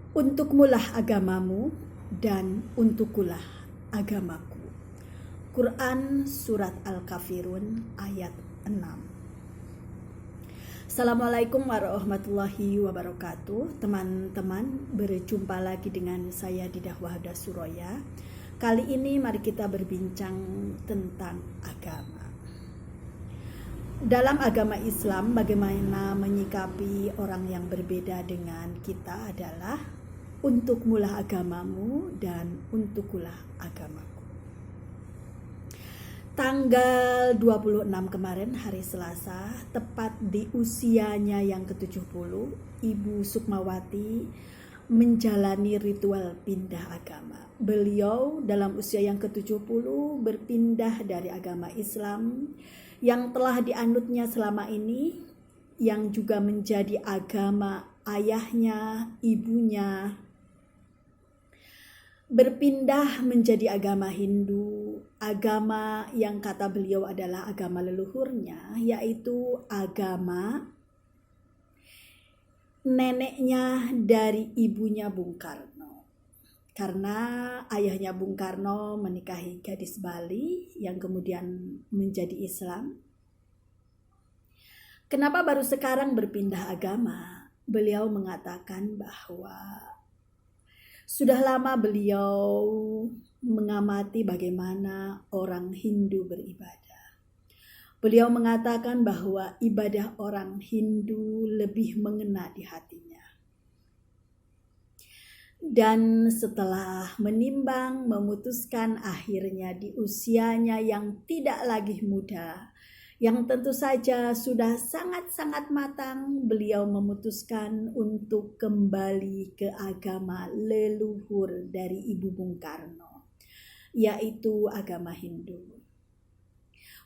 Untukmulah agamamu dan untukkulah agamaku. Quran Surat Al-Kafirun ayat 6. Assalamualaikum warahmatullahi wabarakatuh. Teman-teman, berjumpa lagi dengan saya Didah Wahda Suroya. Kali ini mari kita berbincang tentang agama. Dalam agama Islam, bagaimana menyikapi orang yang berbeda dengan kita adalah untukmulah agamamu dan untukkulah agamaku. Tanggal 26 kemarin, hari Selasa, tepat di usianya yang ke-70, Ibu Sukmawati menjalani ritual pindah agama. Beliau dalam usia yang ke-70 berpindah dari agama Islam yang telah dianutnya selama ini, yang juga menjadi agama ayahnya, ibunya, berpindah menjadi agama Hindu, agama yang kata beliau adalah agama leluhurnya, yaitu agama neneknya dari ibunya Bung Karno. Karena ayahnya Bung Karno menikahi gadis Bali yang kemudian menjadi Islam. Kenapa baru sekarang berpindah agama? Beliau mengatakan bahwa sudah lama beliau mengamati bagaimana orang Hindu beribadah. Beliau mengatakan bahwa ibadah orang Hindu lebih mengena di hatinya. Dan setelah menimbang, memutuskan akhirnya di usianya yang tidak lagi muda, yang tentu saja sudah sangat-sangat matang, beliau memutuskan untuk kembali ke agama leluhur dari Ibu Bung Karno, yaitu agama Hindu.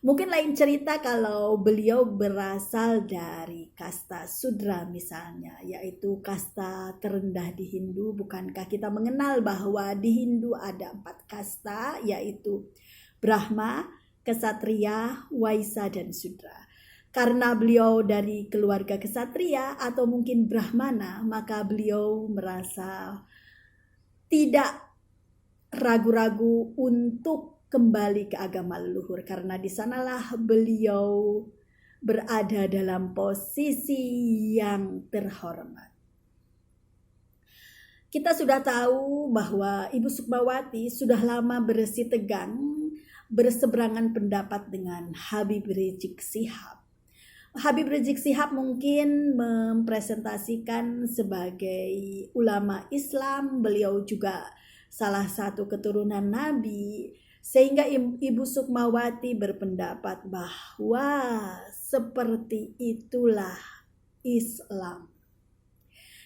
Mungkin lain cerita kalau beliau berasal dari kasta Sudra misalnya, yaitu kasta terendah di Hindu. Bukankah kita mengenal bahwa di Hindu ada 4 kasta, yaitu Brahma, Kesatria, Waisa, dan Sudra. Karena beliau dari keluarga kesatria atau mungkin Brahmana, maka beliau merasa tidak ragu-ragu untuk kembali ke agama leluhur, karena di sanalah beliau berada dalam posisi yang terhormat. Kita sudah tahu bahwa Ibu Sukmawati sudah lama bersitegang, berseberangan pendapat dengan Habib Rizik Syihab. Habib Rizik Syihab mungkin mempresentasikan sebagai ulama Islam, beliau juga salah satu keturunan Nabi, sehingga Ibu Sukmawati berpendapat bahwa seperti itulah Islam.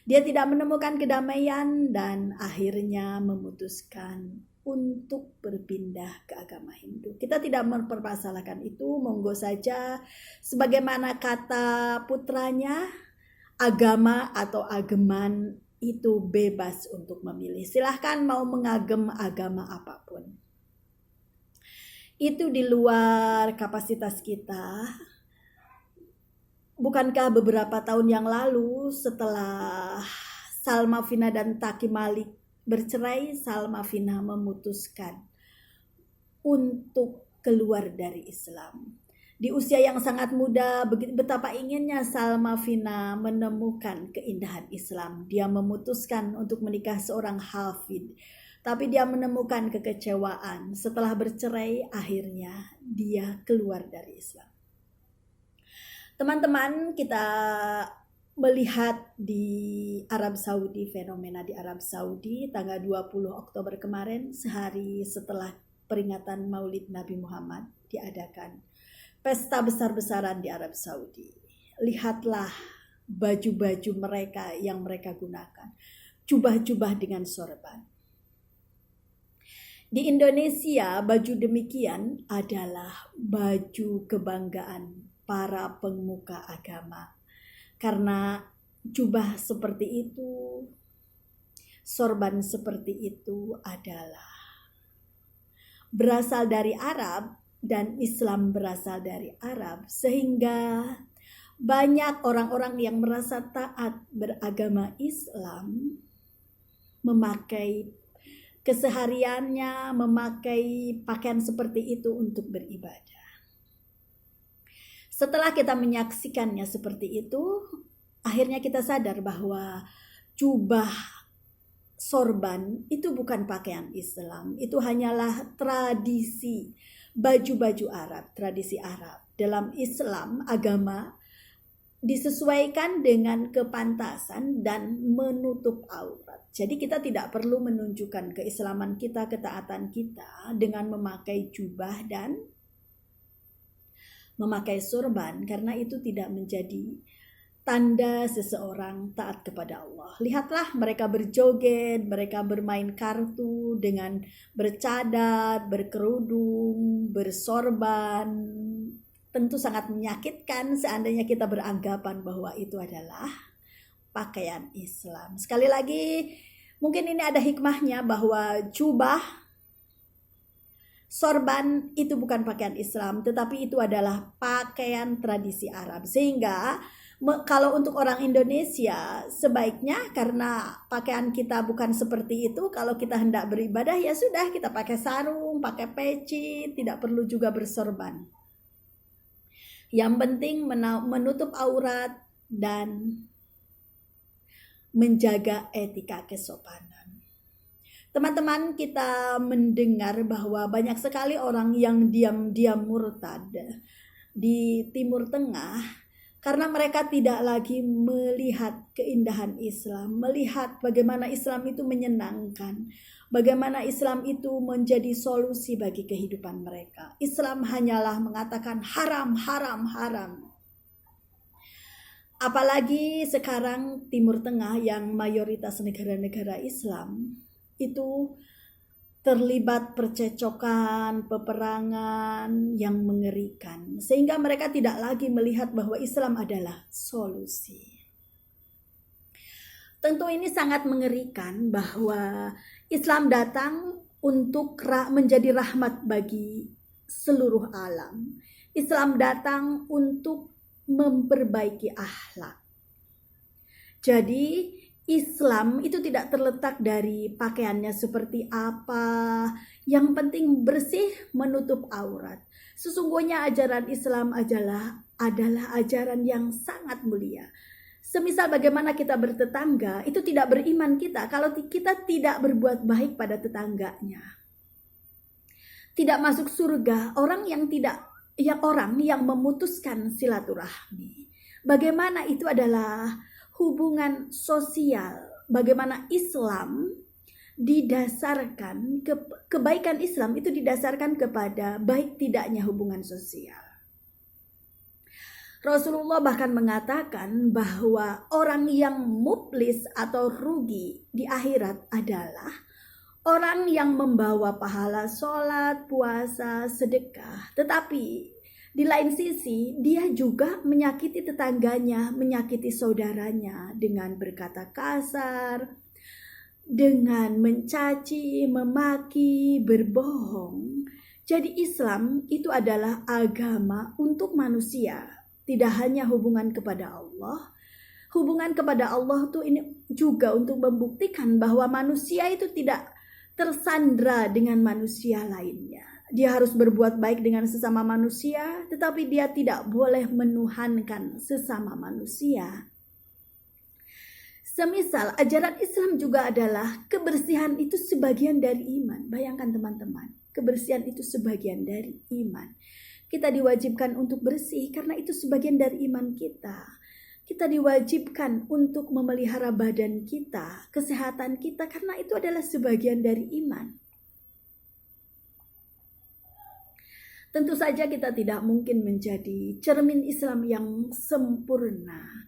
Dia tidak menemukan kedamaian dan akhirnya memutuskan untuk berpindah ke agama Hindu. Kita tidak mempermasalahkan itu, monggo saja. Sebagaimana kata putranya, agama atau ageman itu bebas untuk memilih. Silahkan mau mengagem agama apapun. Itu di luar kapasitas kita. Bukankah beberapa tahun yang lalu setelah Salma Fina dan Taki Malik bercerai, Salma Fina memutuskan untuk keluar dari Islam. Di usia yang sangat muda, betapa inginnya Salma Fina menemukan keindahan Islam. Dia memutuskan untuk menikah seorang hafid, tapi dia menemukan kekecewaan. Setelah bercerai, akhirnya dia keluar dari Islam. Teman-teman, kita melihat di Arab Saudi, fenomena di Arab Saudi tanggal 20 Oktober kemarin, sehari setelah peringatan Maulid Nabi Muhammad, diadakan pesta besar-besaran di Arab Saudi. Lihatlah baju-baju mereka yang mereka gunakan, jubah-jubah dengan sorban. Di Indonesia, baju demikian adalah baju kebanggaan para pemuka agama. Karena jubah seperti itu, sorban seperti itu adalah berasal dari Arab dan Islam berasal dari Arab, sehingga banyak orang-orang yang merasa taat beragama Islam memakai kesehariannya, memakai pakaian seperti itu untuk beribadah. Setelah kita menyaksikannya seperti itu, akhirnya kita sadar bahwa jubah sorban itu bukan pakaian Islam, itu hanyalah tradisi baju-baju Arab, tradisi Arab. Dalam Islam, agama disesuaikan dengan kepantasan dan menutup aurat. Jadi kita tidak perlu menunjukkan keislaman kita, ketaatan kita dengan memakai jubah dan memakai sorban, karena itu tidak menjadi tanda seseorang taat kepada Allah. Lihatlah mereka berjoget, mereka bermain kartu dengan bercadar, berkerudung, bersorban. Tentu sangat menyakitkan seandainya kita beranggapan bahwa itu adalah pakaian Islam. Sekali lagi, mungkin ini ada hikmahnya bahwa jubah, sorban itu bukan pakaian Islam, tetapi itu adalah pakaian tradisi Arab. Sehingga kalau untuk orang Indonesia, sebaiknya karena pakaian kita bukan seperti itu, kalau kita hendak beribadah ya sudah, kita pakai sarung, pakai peci, tidak perlu juga bersorban. Yang penting menutup aurat dan menjaga etika kesopanan. Teman-teman, kita mendengar bahwa banyak sekali orang yang diam-diam murtad di Timur Tengah karena mereka tidak lagi melihat keindahan Islam, melihat bagaimana Islam itu menyenangkan, bagaimana Islam itu menjadi solusi bagi kehidupan mereka. Islam hanyalah mengatakan haram, haram, haram. Apalagi sekarang Timur Tengah yang mayoritas negara-negara Islam itu terlibat percecokan, peperangan yang mengerikan, sehingga mereka tidak lagi melihat bahwa Islam adalah solusi. Tentu ini sangat mengerikan bahwa Islam datang untuk menjadi rahmat bagi seluruh alam. Islam datang untuk memperbaiki akhlak. Jadi Islam itu tidak terletak dari pakaiannya seperti apa, yang penting bersih, menutup aurat. Sesungguhnya ajaran Islam adalah ajaran yang sangat mulia. Semisal bagaimana kita bertetangga, itu tidak beriman kita kalau kita tidak berbuat baik pada tetangganya. Tidak masuk surga orang yang memutuskan silaturahmi. Bagaimana itu adalah hubungan sosial, bagaimana Islam didasarkan, kebaikan Islam itu didasarkan kepada baik tidaknya hubungan sosial. Rasulullah bahkan mengatakan bahwa orang yang muflis atau rugi di akhirat adalah orang yang membawa pahala sholat, puasa, sedekah, tetapi di lain sisi, dia juga menyakiti tetangganya, menyakiti saudaranya dengan berkata kasar, dengan mencaci, memaki, berbohong. Jadi Islam itu adalah agama untuk manusia, tidak hanya hubungan kepada Allah. Hubungan kepada Allah itu ini juga untuk membuktikan bahwa manusia itu tidak tersandra dengan manusia lainnya. Dia harus berbuat baik dengan sesama manusia, tetapi dia tidak boleh menuhankan sesama manusia. Semisal ajaran Islam juga adalah kebersihan itu sebagian dari iman. Bayangkan teman-teman, kebersihan itu sebagian dari iman. Kita diwajibkan untuk bersih karena itu sebagian dari iman kita. Kita diwajibkan untuk memelihara badan kita, kesehatan kita, karena itu adalah sebagian dari iman. Tentu saja kita tidak mungkin menjadi cermin Islam yang sempurna.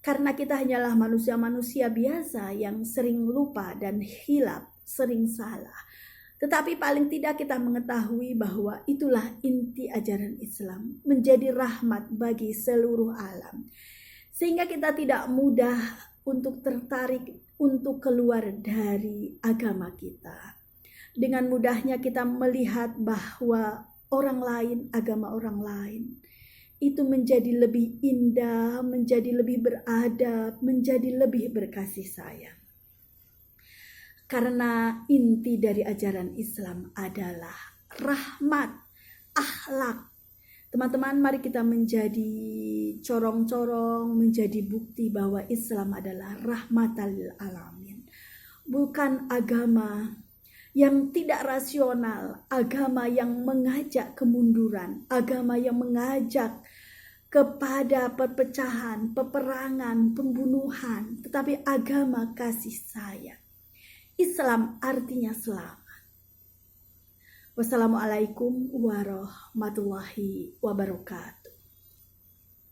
Karena kita hanyalah manusia-manusia biasa yang sering lupa dan hilaf, sering salah. Tetapi paling tidak kita mengetahui bahwa itulah inti ajaran Islam, menjadi rahmat bagi seluruh alam. Sehingga kita tidak mudah untuk tertarik untuk keluar dari agama kita. Dengan mudahnya kita melihat bahwa orang lain, agama orang lain, itu menjadi lebih indah, menjadi lebih beradab, menjadi lebih berkasih sayang. Karena inti dari ajaran Islam adalah rahmat, akhlak. Teman-teman, mari kita menjadi corong-corong, menjadi bukti bahwa Islam adalah rahmatan lil alamin. Bukan agama yang tidak rasional, agama yang mengajak kemunduran, agama yang mengajak kepada perpecahan, peperangan, pembunuhan, tetapi agama kasih sayang. Islam artinya selamat. Wassalamualaikum warahmatullahi wabarakatuh.